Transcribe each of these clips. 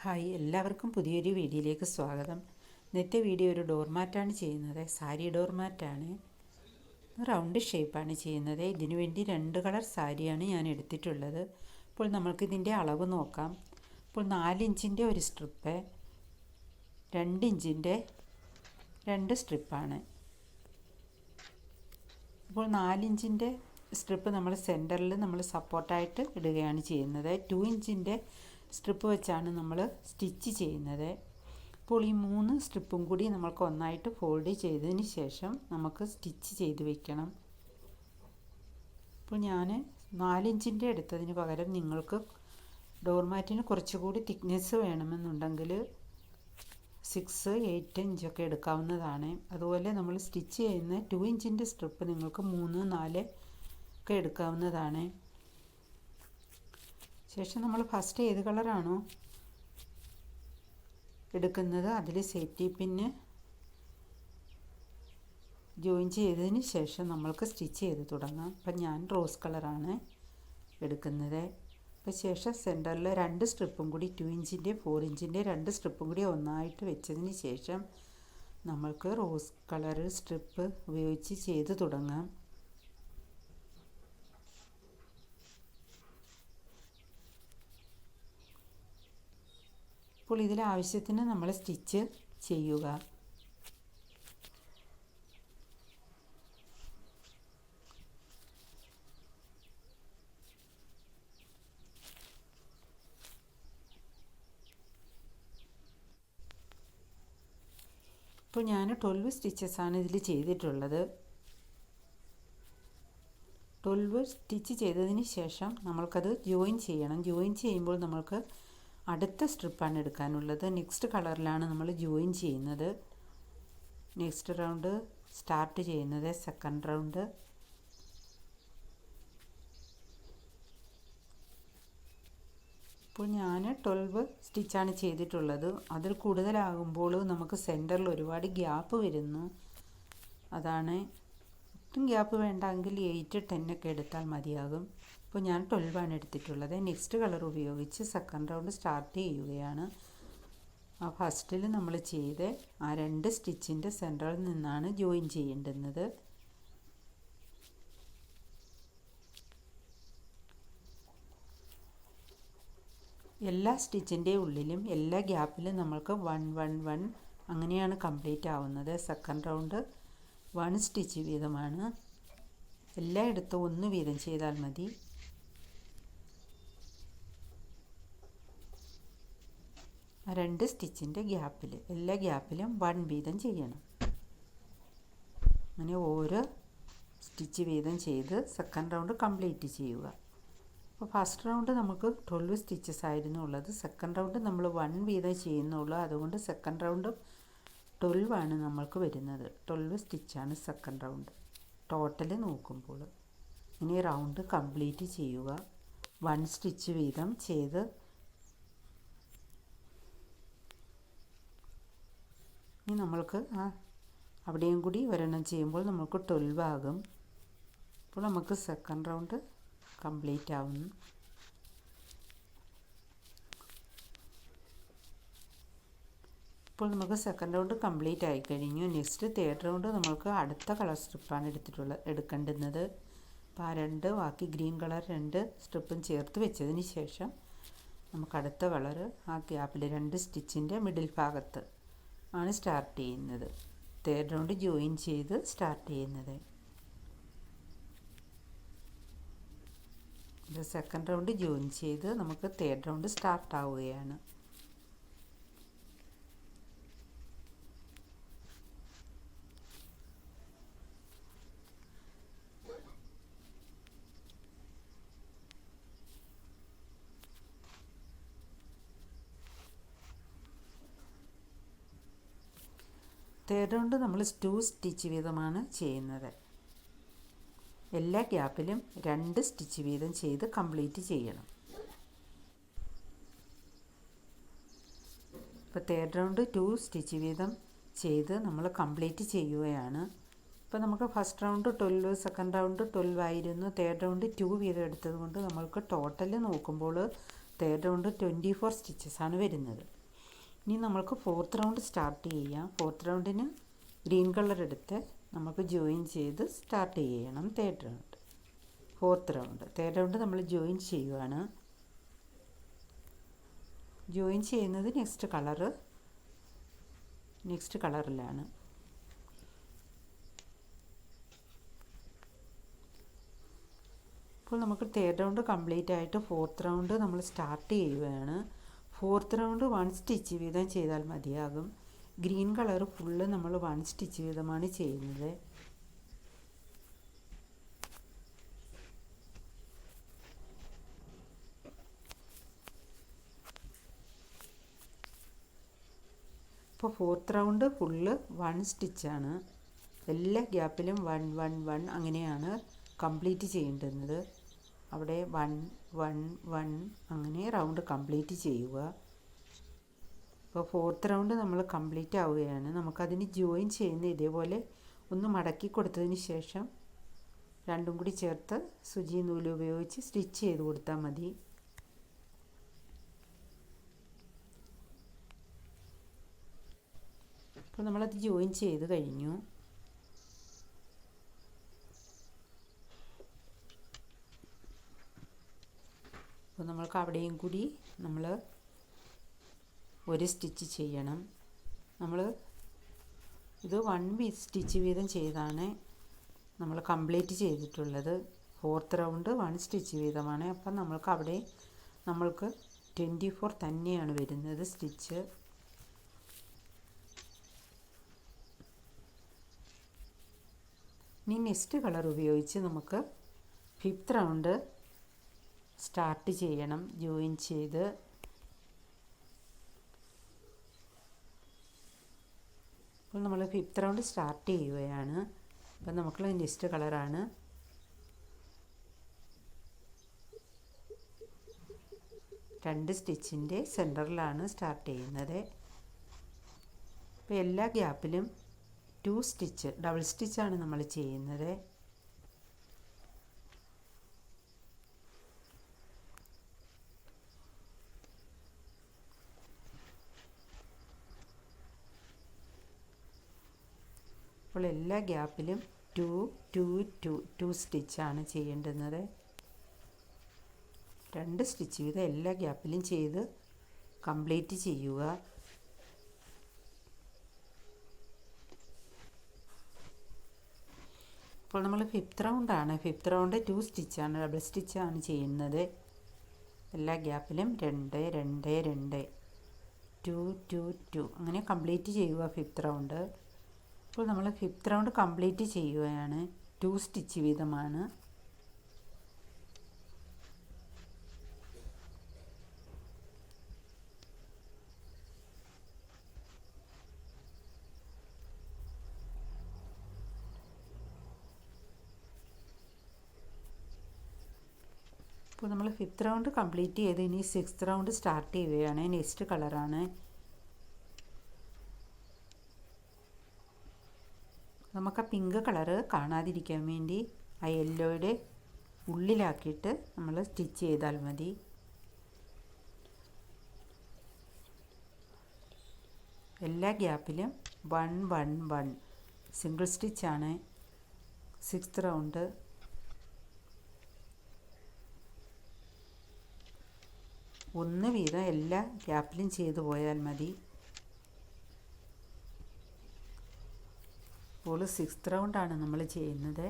Hi, എല്ലാവർക്കും പുതിയൊരു വീഡിയോയിലേക്ക് സ്വാഗതം. ഇന്നത്തെ വീഡിയോ ഒരു ഡോർമാറ്റാണ് ചെയ്യുന്നത്. സാരി ഡോർമാറ്റാണ്. റൗണ്ട് ഷേപ്പാണ് ചെയ്യുന്നത്. ഇതിനു വേണ്ടി 2 കളർ സാരിയാണ് ഞാൻ എടുത്തിട്ടുള്ളത്. ഇപ്പോൾ നമ്മൾക്കിതിൻ്റെ അളവ് നോക്കാം. ഇപ്പോൾ 4 ഇഞ്ചിൻ്റെ ഒരു സ്ട്രിപ്പ്, 2 ഇഞ്ചിൻ്റെ 2 സ്ട്രിപ്പാണ്. ഇപ്പോൾ 4 ഇഞ്ചിൻ്റെ സ്ട്രിപ്പ് നമ്മൾ സെൻറ്ററിൽ നമ്മൾ സപ്പോർട്ടായിട്ട് ഇടുകയാണ് ചെയ്യുന്നത്. 2 ഇഞ്ചിൻ്റെ സ്ട്രിപ്പ് വെച്ചാണ് നമ്മൾ സ്റ്റിച്ച് ചെയ്യുന്നത്. അപ്പോൾ ഈ 3 സ്ട്രിപ്പും കൂടി നമ്മൾക്ക് ഒന്നായിട്ട് ഫോൾഡ് ചെയ്തതിന് ശേഷം നമുക്ക് സ്റ്റിച്ച് ചെയ്ത് വെക്കണം. ഇപ്പോൾ ഞാൻ 4 ഇഞ്ചിൻ്റെ എടുത്തതിന് പകരം നിങ്ങൾക്ക് ഡോർമാറ്റിന് കുറച്ചുകൂടി തിക്നെസ് വേണമെന്നുണ്ടെങ്കിൽ 6, 8 ഇഞ്ചൊക്കെ എടുക്കാവുന്നതാണ്. അതുപോലെ നമ്മൾ സ്റ്റിച്ച് ചെയ്യുന്ന 2 ഇഞ്ചിൻ്റെ സ്ട്രിപ്പ് നിങ്ങൾക്ക് 3, 4 ഒക്കെ എടുക്കാവുന്നതാണ്. ശേഷം നമ്മൾ ഫസ്റ്റ് ഏത് കളറാണോ എടുക്കുന്നത് അതിൽ സേഫ്റ്റി പിന്ന് ജോയിൻ ചെയ്തതിന് ശേഷം നമ്മൾക്ക് സ്റ്റിച്ച് ചെയ്ത് തുടങ്ങാം. അപ്പം ഞാൻ റോസ് കളറാണ് എടുക്കുന്നത്. അപ്പോൾ ശേഷം സെൻറ്ററിൽ 2 സ്ട്രിപ്പും കൂടി 2 ഇഞ്ചിൻ്റെ 4 ഇഞ്ചിൻ്റെ 2 സ്ട്രിപ്പും കൂടി ഒന്നായിട്ട് വെച്ചതിന് ശേഷം നമ്മൾക്ക് റോസ് കളർ സ്ട്രിപ്പ് ഉപയോഗിച്ച് ചെയ്ത് തുടങ്ങാം. അപ്പോൾ ഇതിൽ ആവശ്യത്തിന് നമ്മൾ സ്റ്റിച്ച് ചെയ്യുക. ഇപ്പോൾ ഞാൻ 12 സ്റ്റിച്ചസാണ് ഇതിൽ ചെയ്തിട്ടുള്ളത്. 12 സ്റ്റിച്ച് ചെയ്തതിന് ശേഷം നമ്മൾക്കത് ജോയിൻ ചെയ്യണം. ജോയിൻ ചെയ്യുമ്പോൾ നമ്മൾക്ക് അടുത്ത സ്ട്രിപ്പാണ് എടുക്കാനുള്ളത്. നെക്സ്റ്റ് കളറിലാണ് നമ്മൾ ജോയിൻ ചെയ്യുന്നത്. നെക്സ്റ്റ് റൗണ്ട് സ്റ്റാർട്ട് ചെയ്യുന്നത് സെക്കൻഡ് റൗണ്ട്. ഇപ്പോൾ ഞാൻ 12 സ്റ്റിച്ചാണ് ചെയ്തിട്ടുള്ളത്. അതിൽ കൂടുതലാകുമ്പോൾ നമുക്ക് സെൻറ്ററിൽ ഒരുപാട് ഗ്യാപ്പ് വരുന്നു. അതാണ് ഒട്ടും ഗ്യാപ്പ് വേണ്ടെങ്കിൽ 8, 10 ഒക്കെ എടുത്താൽ മതിയാകും. ഇപ്പോൾ ഞാൻ 12 ആണ് എടുത്തിട്ടുള്ളത്. നെക്സ്റ്റ് കളർ ഉപയോഗിച്ച് സെക്കൻഡ് റൗണ്ട് സ്റ്റാർട്ട് ചെയ്യുകയാണ്. ആ ഫസ്റ്റിൽ നമ്മൾ ചെയ്ത് ആ 2 സ്റ്റിച്ചിൻ്റെ സെൻറ്ററിൽ നിന്നാണ് ജോയിൻ ചെയ്യേണ്ടുന്നത്. എല്ലാ സ്റ്റിച്ചിൻ്റെ ഉള്ളിലും എല്ലാ ഗ്യാപ്പിലും നമ്മൾക്ക് 1, 1, 1 അങ്ങനെയാണ് കംപ്ലീറ്റ് ആവുന്നത്. സെക്കൻഡ് റൗണ്ട് 1 സ്റ്റിച്ച് വീതമാണ്. എല്ലായിടത്തും 1 വീതം ചെയ്താൽ മതി. ആ 2 സ്റ്റിച്ചിൻ്റെ ഗ്യാപ്പിൽ എല്ലാ ഗ്യാപ്പിലും 1 വീതം ചെയ്യണം. അങ്ങനെ ഓരോ സ്റ്റിച്ച് വീതം ചെയ്ത് സെക്കൻഡ് റൗണ്ട് കംപ്ലീറ്റ് ചെയ്യുക. അപ്പോൾ ഫസ്റ്റ് റൗണ്ട് നമുക്ക് 12 സ്റ്റിച്ചസ് ആയിരുന്നു ഉള്ളത്. സെക്കൻഡ് റൗണ്ട് നമ്മൾ 1 വീതം ചെയ്യുന്നുള്ളൂ. അതുകൊണ്ട് സെക്കൻഡ് റൗണ്ട് 12 ആണ് നമ്മൾക്ക് വരുന്നത്. 12 സ്റ്റിച്ചാണ് സെക്കൻഡ് റൗണ്ട് ടോട്ടൽ നോക്കുമ്പോൾ. ഇനി റൗണ്ട് കംപ്ലീറ്റ് ചെയ്യുക. 1 സ്റ്റിച്ച് വീതം ചെയ്ത് ഇനി നമ്മൾക്ക് അവിടെയും കൂടി ഒരെണ്ണം ചെയ്യുമ്പോൾ നമുക്ക് 12 ആകും. അപ്പോൾ നമുക്ക് സെക്കൻഡ് റൗണ്ട് കംപ്ലീറ്റ് ആവുന്നു. ഇപ്പോൾ നമുക്ക് സെക്കൻഡ് റൗണ്ട് കംപ്ലീറ്റ് ആയി കഴിഞ്ഞു. നെക്സ്റ്റ് തേർഡ് റൗണ്ട് നമ്മൾക്ക് അടുത്ത കളർ സ്ട്രിപ്പാണ് എടുക്കേണ്ടുന്നത്. അപ്പോൾ ആ 2 ബാക്കി ഗ്രീൻ കളർ 2 സ്ട്രിപ്പും ചേർത്ത് വെച്ചതിന് ശേഷം നമുക്ക് അടുത്ത കളർ ആ ഗ്യാപ്പിൽ 2 സ്റ്റിച്ചിൻ്റെ മിഡിൽ ഭാഗത്ത് ആണ് സ്റ്റാർട്ട് ചെയ്യുന്നത്. തേർഡ് റൗണ്ട് ജോയിൻ ചെയ്ത് സ്റ്റാർട്ട് ചെയ്യുന്നത്. ഇത് സെക്കൻഡ് റൗണ്ട് ജോയിൻ ചെയ്ത് നമുക്ക് തേർഡ് റൗണ്ട് സ്റ്റാർട്ട് ആവുകയാണ്. തേർഡ് റൗണ്ട് നമ്മൾ 2 സ്റ്റിച്ച് വീതമാണ് ചെയ്യുന്നത്. എല്ലാ ഗ്യാപ്പിലും 2 സ്റ്റിച്ച് വീതം ചെയ്ത് കംപ്ലീറ്റ് ചെയ്യണം. ഇപ്പോൾ തേർഡ് റൗണ്ട് 2 സ്റ്റിച്ച് വീതം ചെയ്ത് നമ്മൾ കംപ്ലീറ്റ് ചെയ്യുകയാണ്. ഇപ്പോൾ നമുക്ക് ഫസ്റ്റ് റൗണ്ട് 12, സെക്കൻഡ് റൗണ്ട് 12 ആയിരുന്നു. തേർഡ് റൗണ്ട് 2 വീതം എടുത്തത് കൊണ്ട് നമ്മൾക്ക് ടോട്ടൽ നോക്കുമ്പോൾ തേർഡ് റൗണ്ട് 24 സ്റ്റിച്ചസ് ആണ് വരുന്നത്. ഇനി നമ്മൾക്ക് ഫോർത്ത് റൗണ്ട് സ്റ്റാർട്ട് ചെയ്യാം. ഫോർത്ത് റൗണ്ടിന് ഗ്രീൻ കളർ എടുത്ത് നമുക്ക് ജോയിൻ ചെയ്ത് സ്റ്റാർട്ട് ചെയ്യണം. തേർഡ് റൗണ്ട് നമ്മൾ ജോയിൻ ചെയ്യുവാണ്. ജോയിൻ ചെയ്യുന്നത് നെക്സ്റ്റ് കളറിലാണ്. അപ്പോൾ നമുക്ക് തേർഡ് റൗണ്ട് കംപ്ലീറ്റ് ആയിട്ട് ഫോർത്ത് റൗണ്ട് നമ്മൾ സ്റ്റാർട്ട് ചെയ്യുകയാണ്. ഫോർത്ത് റൗണ്ട് 1 സ്റ്റിച്ച് വീതം ചെയ്താൽ മതിയാകും. ഗ്രീൻ കളർ ഫുള്ള് നമ്മൾ 1 സ്റ്റിച്ച് വീതമാണ് ചെയ്യുന്നത്. ഇപ്പോൾ ഫോർത്ത് റൗണ്ട് ഫുള്ള് 1 സ്റ്റിച്ചാണ്. എല്ലാ ഗ്യാപ്പിലും 1 1 1 അങ്ങനെയാണ് കംപ്ലീറ്റ് ചെയ്യേണ്ടുന്നത്. അവിടെ 1 1 1 അങ്ങനെ റൗണ്ട് കംപ്ലീറ്റ് ചെയ്യുക. ഇപ്പോൾ ഫോർത്ത് റൗണ്ട് നമ്മൾ കംപ്ലീറ്റ് ആവുകയാണ്. നമുക്കതിന് ജോയിൻ ചെയ്യുന്ന ഇതേപോലെ ഒന്ന് മടക്കി കൊടുത്തതിന് ശേഷം രണ്ടും കൂടി ചേർത്ത് സൂചി നൂല് ഉപയോഗിച്ച് സ്റ്റിച്ച് ചെയ്ത് കൊടുത്താൽ മതി. അപ്പോൾ നമ്മളത് ജോയിൻ ചെയ്ത് കഴിഞ്ഞു. അപ്പോൾ നമ്മൾക്ക് അവിടെയും കൂടി നമ്മൾ ഒരു സ്റ്റിച്ച് ചെയ്യണം. നമ്മൾ ഇത് 1 സ്റ്റിച്ച് വീതം ചെയ്താണ് നമ്മൾ കംപ്ലീറ്റ് ചെയ്തിട്ടുള്ളത്. ഫോർത്ത് റൗണ്ട് 1 സ്റ്റിച്ച് വീതമാണ്. അപ്പം നമ്മൾക്ക് അവിടെ 24 തന്നെയാണ് വരുന്നത് സ്റ്റിച്ച്. ഇനി നെക്സ്റ്റ് കളർ ഉപയോഗിച്ച് നമുക്ക് ഫിഫ്ത്ത് റൗണ്ട് സ്റ്റാർട്ട് ചെയ്യണം. ജോയിൻ ചെയ്ത് അപ്പോൾ നമ്മൾ ഫിഫ്ത്ത് റൗണ്ട് സ്റ്റാർട്ട് ചെയ്യുകയാണ്. അപ്പം നമുക്ക് നെക്സ്റ്റ് കളറാണ്. രണ്ട് സ്റ്റിച്ചിൻ്റെ സെൻറ്ററിലാണ് സ്റ്റാർട്ട് ചെയ്യുന്നത്. അപ്പോൾ എല്ലാ ഗ്യാപ്പിലും 2 സ്റ്റിച്ച് ഡബിൾ സ്റ്റിച്ചാണ് നമ്മൾ ചെയ്യുന്നത്. അപ്പോൾ എല്ലാ ഗ്യാപ്പിലും 2 2 2 2 സ്റ്റിച്ചാണ് ചെയ്യേണ്ടുന്നത്. 2 സ്റ്റിച്ച് വീതം എല്ലാ ഗ്യാപ്പിലും ചെയ്ത് കംപ്ലീറ്റ് ചെയ്യുക. അപ്പോൾ നമ്മൾ ഫിഫ്ത്ത് റൗണ്ട് 2 സ്റ്റിച്ചാണ് ഡബിൾ സ്റ്റിച്ചാണ് ചെയ്യുന്നത്. എല്ലാ ഗ്യാപ്പിലും 2 2 2 2 2 2 അങ്ങനെ കംപ്ലീറ്റ് ചെയ്യുക ഫിഫ്ത്ത് റൗണ്ട്. ഇപ്പോൾ നമ്മൾ ഫിഫ്ത്ത് റൗണ്ട് കംപ്ലീറ്റ് ചെയ്യുകയാണ്. 2 സ്റ്റിച്ച് വീതമാണ്. ഇപ്പോൾ നമ്മൾ ഫിഫ്ത്ത് റൗണ്ട് കംപ്ലീറ്റ് ചെയ്ത് ഇനി സിക്സ്ത് റൗണ്ട് സ്റ്റാർട്ട് ചെയ്യുകയാണ്. നെക്സ്റ്റ് കളറാണ്. നമുക്ക് ആ പിങ്ക് കളറ് കാണാതിരിക്കാൻ വേണ്ടി ആ യെല്ലോയുടെ ഉള്ളിലാക്കിയിട്ട് നമ്മൾ സ്റ്റിച്ച് ചെയ്താൽ മതി. എല്ലാ ഗ്യാപ്പിലും 1 1 1 സിംഗിൾ സ്റ്റിച്ചാണ് സിക്സ്ത് റൗണ്ട്. ഒന്ന് വീതം എല്ലാ ഗ്യാപ്പിലും ചെയ്തു പോയാൽ മതി. ഇപ്പോൾ സിക്സ്ത് റൗണ്ടാണ് നമ്മൾ ചെയ്യുന്നത്.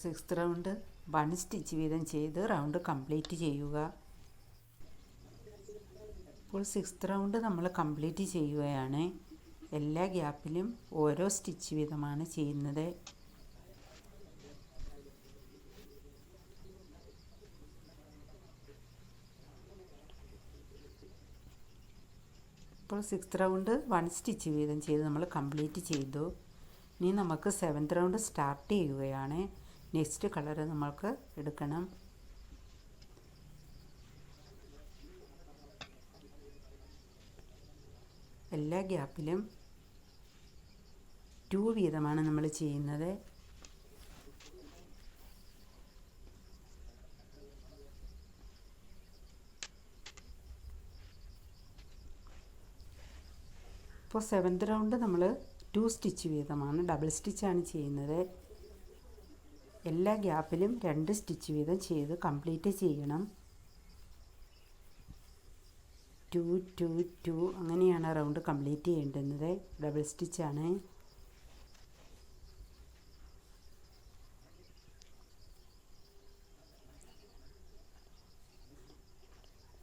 സിക്സ്ത് റൗണ്ട് 1 സ്റ്റിച്ച് വീതം ചെയ്ത് റൗണ്ട് കംപ്ലീറ്റ് ചെയ്യുക. ഇപ്പോൾ സിക്സ്ത് റൗണ്ട് നമ്മൾ കംപ്ലീറ്റ് ചെയ്യുകയാണ്. എല്ലാ ഗ്യാപ്പിലും ഓരോ സ്റ്റിച്ച് വീതമാണ് ചെയ്യുന്നത്. ഇപ്പോൾ 6th റൗണ്ട് 1 സ്റ്റിച്ച് വീതം ചെയ്ത് നമ്മൾ കംപ്ലീറ്റ് ചെയ്തു. ഇനി നമുക്ക് 7th റൗണ്ട് സ്റ്റാർട്ട് ചെയ്യുകയാണ്. നെക്സ്റ്റ് കളർ നമ്മൾക്ക് എടുക്കണം. എല്ലാ ഗ്യാപ്പിലും 2 വീതമാണ് നമ്മൾ ചെയ്യുന്നത്. ഇപ്പോൾ 7th റൗണ്ട് നമ്മൾ 2 സ്റ്റിച്ച് വീതമാണ്, ഡബിൾ സ്റ്റിച്ചാണ് ചെയ്യുന്നത്. എല്ലാ ഗ്യാപ്പിലും 2 സ്റ്റിച്ച് വീതം ചെയ്ത് കംപ്ലീറ്റ് ചെയ്യണം. 2 2 2 അങ്ങനെയാണ് റൗണ്ട് കംപ്ലീറ്റ് ചെയ്യേണ്ടുന്നത്. ഡബിൾ സ്റ്റിച്ചാണ്.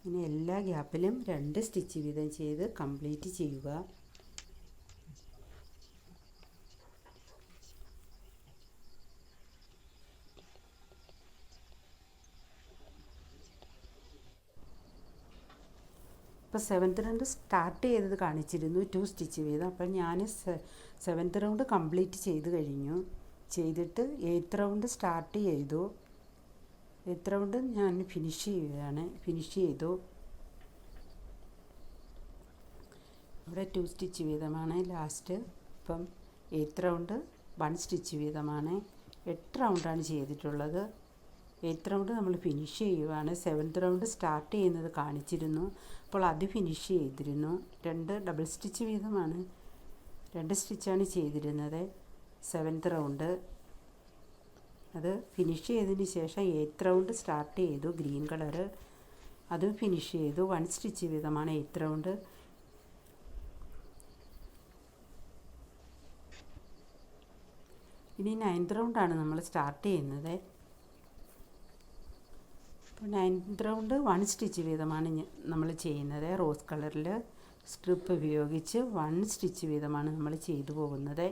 ഇനി എല്ലാ ഗ്യാപ്പിലും 2 സ്റ്റിച്ച് വീതം ചെയ്ത് കംപ്ലീറ്റ് ചെയ്യുക. ഇപ്പോൾ 7th റൗണ്ട് സ്റ്റാർട്ട് ചെയ്തത് കാണിച്ചിരുന്നു 2 സ്റ്റിച്ച് വീതം. അപ്പോൾ ഞാൻ 7th റൗണ്ട് കംപ്ലീറ്റ് ചെയ്ത് കഴിഞ്ഞു. ചെയ്തിട്ട് 8th റൗണ്ട് സ്റ്റാർട്ട് ചെയ്തു. 8th റൗണ്ട് ഞാൻ ഫിനിഷ് ചെയ്തു. ഇവിടെ 2 സ്റ്റിച്ച് വീതമാണ് ലാസ്റ്റ്. ഇപ്പം 8th റൗണ്ട് 1 സ്റ്റിച്ച് വീതമാണ്. 8 റൗണ്ടാണ് ചെയ്തിട്ടുള്ളത്. 8th റൗണ്ട് നമ്മൾ ഫിനിഷ് ചെയ്യുകയാണ്. 7th റൗണ്ട് സ്റ്റാർട്ട് ചെയ്യുന്നത് കാണിച്ചിരുന്നു. അപ്പോൾ അത് ഫിനിഷ് ചെയ്തിരുന്നു. 2 ഡബിൾ സ്റ്റിച്ച് വീതമാണ്, 2 സ്റ്റിച്ചാണ് ചെയ്തിരുന്നത് 7th റൗണ്ട്. അത് ഫിനിഷ് ചെയ്തതിന് ശേഷം 8th റൗണ്ട് സ്റ്റാർട്ട് ചെയ്തു. ഗ്രീൻ കളർ അത് ഫിനിഷ് ചെയ്തു. 1 സ്റ്റിച്ച് വീതമാണ് 8th റൗണ്ട്. ഇനി 9th റൗണ്ടാണ് നമ്മൾ സ്റ്റാർട്ട് ചെയ്യുന്നത്. അപ്പോൾ 9th റൗണ്ട് 1 സ്റ്റിച്ച് വീതമാണ് നമ്മൾ ചെയ്യുന്നത്. റോസ് കളറിൽ സ്ട്രിപ്പ് ഉപയോഗിച്ച് 1 സ്റ്റിച്ച് വീതമാണ് നമ്മൾ ചെയ്തു പോകുന്നത്.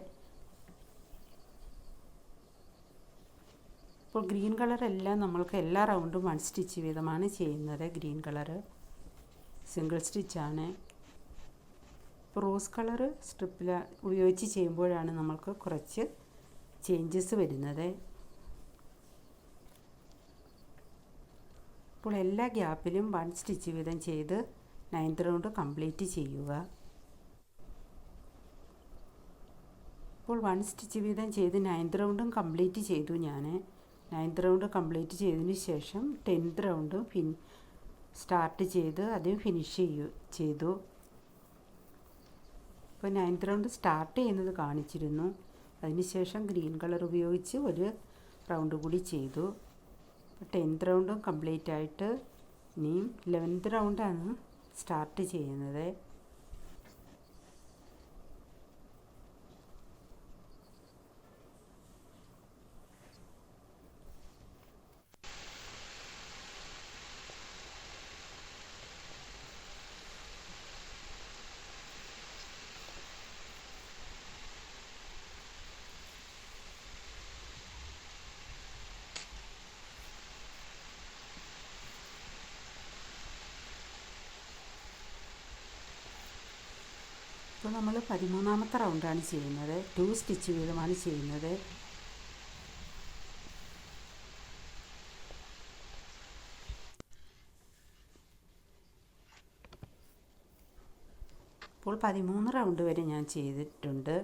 ഇപ്പോൾ ഗ്രീൻ കളറെല്ലാം നമ്മൾക്ക് എല്ലാ റൗണ്ടും 1 സ്റ്റിച്ച് വീതമാണ് ചെയ്യുന്നത്. ഗ്രീൻ കളറ് സിംഗിൾ സ്റ്റിച്ചാണ്. ഇപ്പോൾ റോസ് കളറ് സ്ട്രിപ്പിൽ ഉപയോഗിച്ച് ചെയ്യുമ്പോഴാണ് നമ്മൾക്ക് കുറച്ച് ചേഞ്ചസ് വരുന്നത്. ഇപ്പോൾ എല്ലാ ഗ്യാപ്പിലും 1 സ്റ്റിച്ച് വീതം ചെയ്ത് 9th റൗണ്ട് കംപ്ലീറ്റ് ചെയ്യുക. ഇപ്പോൾ 1 സ്റ്റിച്ച് വീതം ചെയ്ത് 9th റൗണ്ടും കംപ്ലീറ്റ് ചെയ്തു. ഞാൻ 9th റൗണ്ട് കംപ്ലീറ്റ് ചെയ്തതിന് ശേഷം 10th റൗണ്ട് സ്റ്റാർട്ട് ചെയ്ത് അതും ഫിനിഷ് ചെയ്തു. ഇപ്പോൾ 9th റൗണ്ട് സ്റ്റാർട്ട് ചെയ്യുന്നത് കാണിച്ചിരുന്നു. അതിനുശേഷം ഗ്രീൻ കളർ ഉപയോഗിച്ച് ഒരു റൗണ്ട് കൂടി ചെയ്തു. 10th റൗണ്ടും കംപ്ലീറ്റ് ആയിട്ട് ഇനിയും 11th റൗണ്ടാണ് സ്റ്റാർട്ട് ചെയ്യുന്നത്. ഇപ്പോൾ നമ്മൾ 13ാമത്തെ റൗണ്ടാണ് ചെയ്യുന്നത്. 2 സ്റ്റിച്ച് വീതമാണ് ചെയ്യുന്നത്. ഇപ്പോൾ 13 റൗണ്ട് വരെ ഞാൻ ചെയ്തിട്ടുണ്ട്.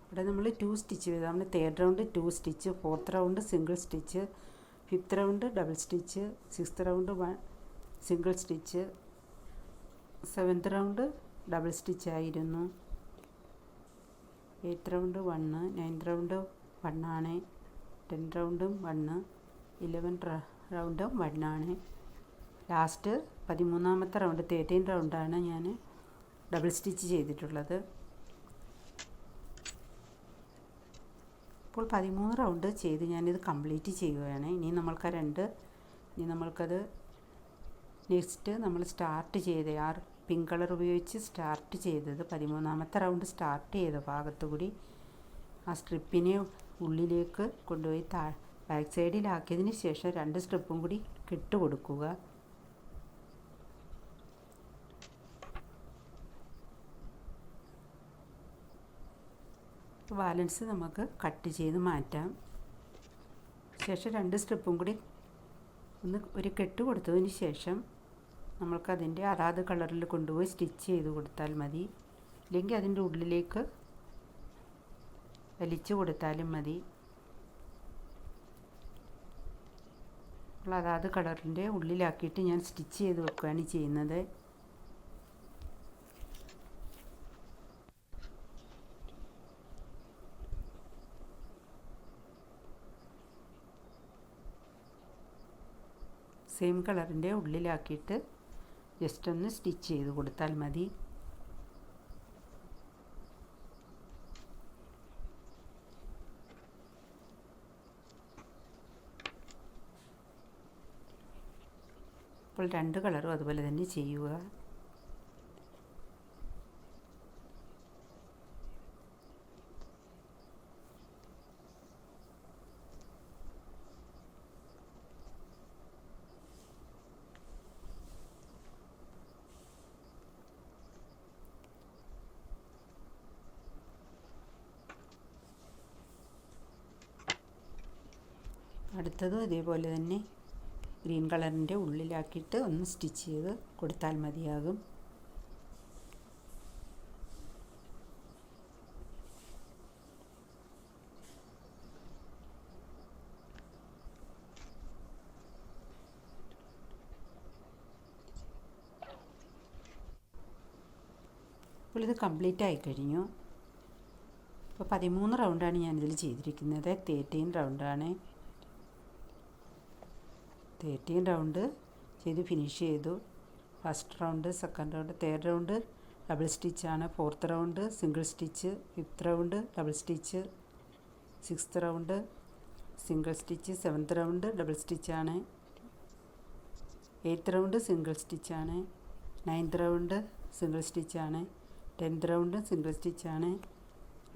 ഇവിടെ നമ്മൾ 2 സ്റ്റിച്ച് വീതം, നമ്മൾ 3rd round 2 stitch, 4th round single stitch, 5th round double stitch, 6th round single stitch, 7th round double stitch ആയിരുന്നു. 8th റൗണ്ട് 1, 9th റൗണ്ട് 1 ആണ്, 10th റൗണ്ടും 1, 11th റൗണ്ടും 1 ആണ്. ലാസ്റ്റ് 13ാമത്തെ റൗണ്ട് 13th റൗണ്ടാണ് ഞാൻ ഡബിൾ സ്റ്റിച്ച് ചെയ്തിട്ടുള്ളത്. ഇപ്പോൾ 13 round ചെയ്ത് ഞാനിത് complete ചെയ്യുകയാണ്. ഇനി നമ്മൾക്കത് നെക്സ്റ്റ് നമ്മൾ സ്റ്റാർട്ട് ചെയ്ത് പിങ്ക് കളർ ഉപയോഗിച്ച് സ്റ്റാർട്ട് ചെയ്തത് 13ാമത്തെ റൗണ്ട് സ്റ്റാർട്ട് ചെയ്ത ഭാഗത്തു കൂടി ആ സ്ട്രിപ്പിനെ ഉള്ളിലേക്ക് കൊണ്ടുപോയി ബാക്ക് സൈഡിലാക്കിയതിന് ശേഷം 2 സ്ട്രിപ്പും കൂടി കെട്ട് കൊടുക്കുക. ബാലൻസ് നമുക്ക് കട്ട് ചെയ്ത് മാറ്റാം. ശേഷം 2 സ്ട്രിപ്പും കൂടി ഒരു കെട്ട് കൊടുത്തതിന് ശേഷം നമ്മൾക്കതിൻ്റെ അതാത് കളറിൽ കൊണ്ടുപോയി സ്റ്റിച്ച് ചെയ്ത് കൊടുത്താൽ മതി. ഇല്ലെങ്കിൽ അതിൻ്റെ ഉള്ളിലേക്ക് വലിച്ചു കൊടുത്താലും മതി. അതാത് കളറിൻ്റെ ഉള്ളിലാക്കിയിട്ട് ഞാൻ സ്റ്റിച്ച് ചെയ്ത് വെക്കുകയാണ് ചെയ്യുന്നത്. സെയിം കളറിൻ്റെ ഉള്ളിലാക്കിയിട്ട് ജസ്റ്റ് ഒന്ന് സ്റ്റിച്ച് ചെയ്ത് കൊടുത്താൽ മതി. അപ്പോൾ 2 കളറും അതുപോലെ തന്നെ ചെയ്യുക. അടുത്തതും ഇതേപോലെ തന്നെ ഗ്രീൻ കളറിൻ്റെ ഉള്ളിലാക്കിയിട്ട് ഒന്ന് സ്റ്റിച്ച് ചെയ്ത് കൊടുത്താൽ മതിയാകും. അപ്പോൾ ഇത് കംപ്ലീറ്റ് ആയിക്കഴിഞ്ഞു. ഇപ്പോൾ 13 റൗണ്ടാണ് ഞാനിതിൽ ചെയ്തിരിക്കുന്നത്. 13 റൗണ്ടാണ്. 13 റൗണ്ട് ചെയ്ത് ഫിനിഷ് ചെയ്തു. First round, second round, third round double സ്റ്റിച്ചാണ്. Fourth round single stitch. Fifth round double stitch. Sixth round single stitch. Seventh round double സ്റ്റിച്ചാണ്. എയ്ത്ത് റൗണ്ട് സിംഗിൾ സ്റ്റിച്ചാണ്. നയൻത്ത് റൗണ്ട് സിംഗിൾ സ്റ്റിച്ചാണ്. 10th റൗണ്ട് സിംഗിൾ സ്റ്റിച്ചാണ്.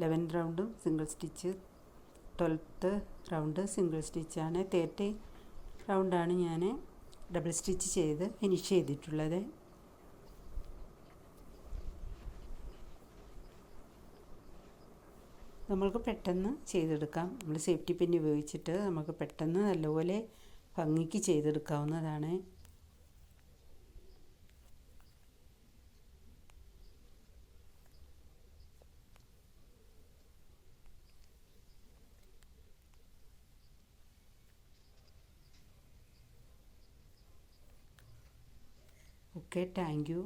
11th റൗണ്ടും single stitch. 12th round single സ്റ്റിച്ചാണ്. 13 റൗണ്ടാണ് ഞാൻ double stitch ചെയ്ത് finish ചെയ്തിട്ടുള്ളത്. നമ്മൾക്ക് പെട്ടെന്ന് ചെയ്തെടുക്കാം. നമ്മൾ സേഫ്റ്റി പിൻ ഉപയോഗിച്ചിട്ട് നമുക്ക് പെട്ടെന്ന് നല്ലപോലെ ഭംഗിക്ക് ചെയ്തെടുക്കാവുന്നതാണ്. Okay, thank U.